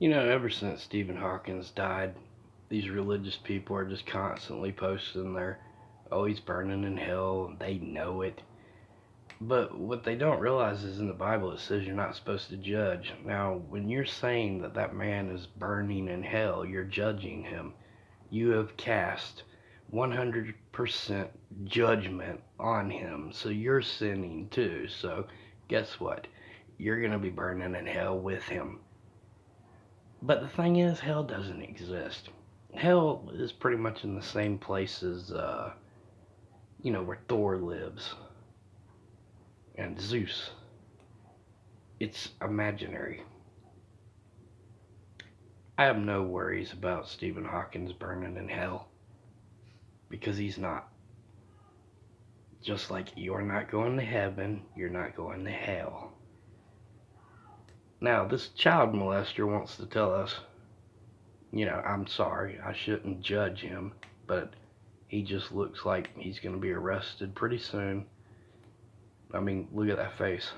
You know, ever since Stephen Hawkins died, these religious people are just constantly posting their, oh, he's burning in hell. They know it. But what they don't realize is in the Bible it says you're not supposed to judge. Now, when you're saying that that man is burning in hell, you're judging him. You have cast 100% judgment on him. So you're sinning too. So guess what? You're going to be burning in hell with him. But the thing is, hell doesn't exist. Hell is pretty much in the same place as, where Thor lives and Zeus. It's imaginary. I have no worries about Stephen Hawkins burning in hell because he's not. Just like you're not going to heaven, you're not going to hell. Now, this child molester wants to tell us, I'm sorry, I shouldn't judge him, but he just looks like he's going to be arrested pretty soon. I mean, look at that face.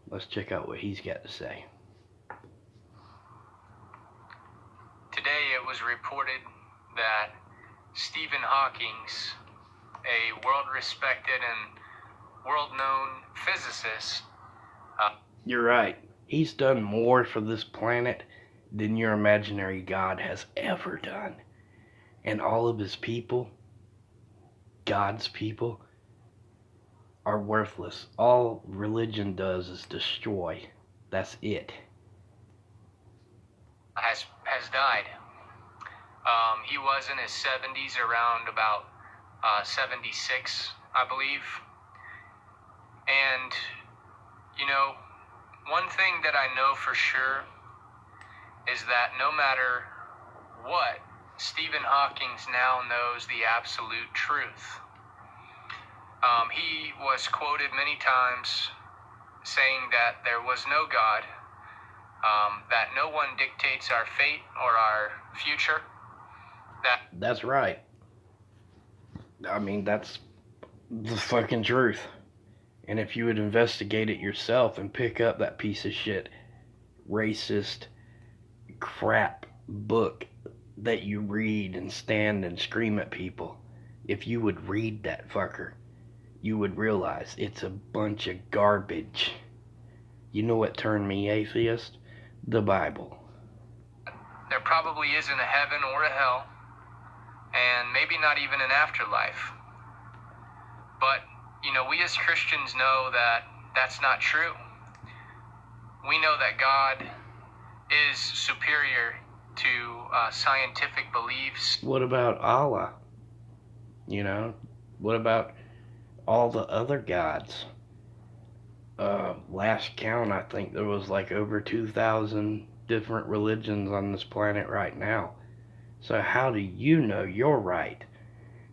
Let's check out what he's got to say. Today it was reported that Stephen Hawkins, a world-respected and world-known physicist. You're right. He's done more for this planet than your imaginary God has ever done. And all of his people, God's people, are worthless. All religion does is destroy. That's it. Has died. He was in his 70s, around about 76, I believe. And, one thing that I know for sure is that no matter what, Stephen Hawkins now knows the absolute truth. He was quoted many times saying that there was no God, that no one dictates our fate or our future. That's right. I mean, that's the fucking truth. And if you would investigate it yourself and pick up that piece of shit, racist crap book that you read and stand and scream at people, if you would read that fucker, you would realize it's a bunch of garbage. You know what turned me atheist? The Bible. There probably isn't a heaven or a hell, and maybe not even an afterlife. But, we as Christians know that that's not true. We know that God is superior to scientific beliefs. What about Allah? What about all the other gods? Last count, I think there was like over 2,000 different religions on this planet right now. So how do you know you're right?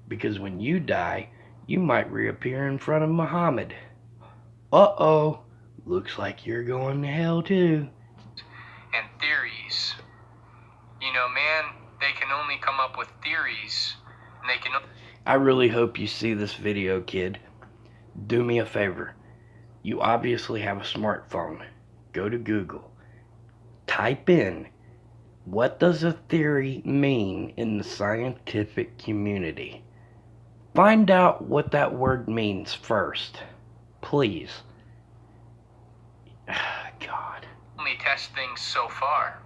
Because when you die, you might reappear in front of Muhammad. Uh-oh, looks like you're going to hell too. And theories. Man, they can only come up with theories, and they can... I really hope you see this video, kid. Do me a favor. You obviously have a smartphone. Go to Google. Type in, what does a theory mean in the scientific community? Find out what that word means first. Please. God. Only test things so far.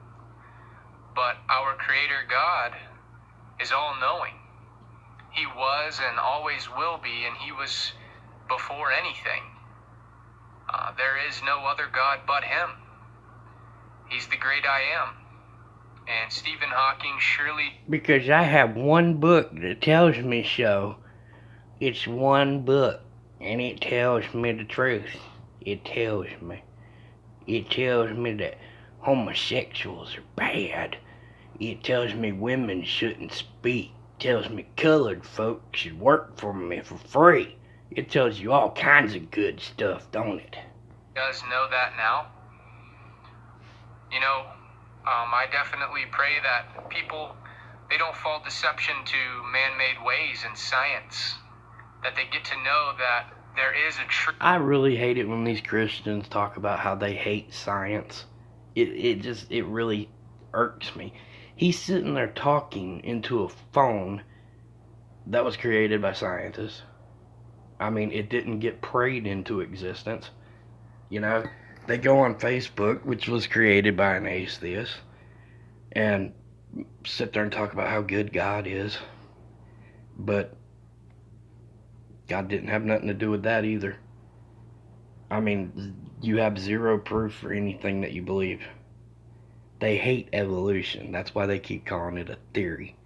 But our Creator God is all-knowing. He was and always will be, and He was before anything. There is no other God but Him. He's the great I Am. And Stephen Hawking surely... Because I have one book that tells me so. It's one book, and it tells me the truth. It tells me that homosexuals are bad. It tells me women shouldn't speak. It tells me colored folks should work for me for free. It tells you all kinds of good stuff, don't it? Does know that now. I definitely pray that people, they don't fall deception to man-made ways in science. That they get to know that There is a truth. I really hate it when these Christians talk about how they hate science. It really irks me. He's sitting there talking into a phone that was created by scientists. I mean, it didn't get prayed into existence. You know, they go on Facebook, which was created by an atheist, and sit there and talk about how good God is. But God didn't have nothing to do with that either. I mean, you have zero proof for anything that you believe. They hate evolution. That's why they keep calling it a theory.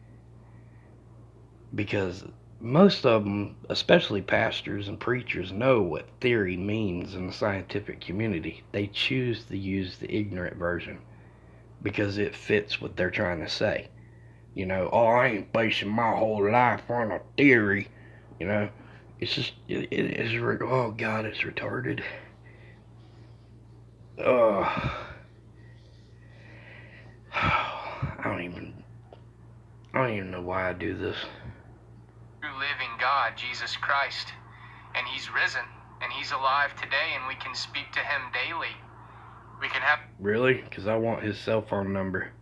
Because most of them, especially pastors and preachers, know what theory means in the scientific community. They choose to use the ignorant version because it fits what they're trying to say. You know, oh, I ain't basing my whole life on a theory. You know, it's just, oh God, it's retarded. Oh, I don't even know why I do this. True living God, Jesus Christ, and He's risen, and He's alive today, and we can speak to Him daily. We can have... Really? Because I want his cell phone number.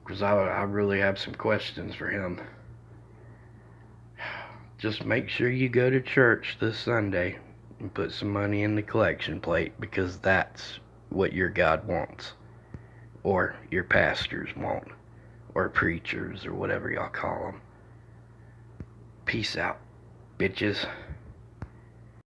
Because I really have some questions for him. Just make sure you go to church this Sunday and put some money in the collection plate, because that's what your God wants. Or your pastors want. Or preachers, or whatever y'all call them. Peace out, bitches.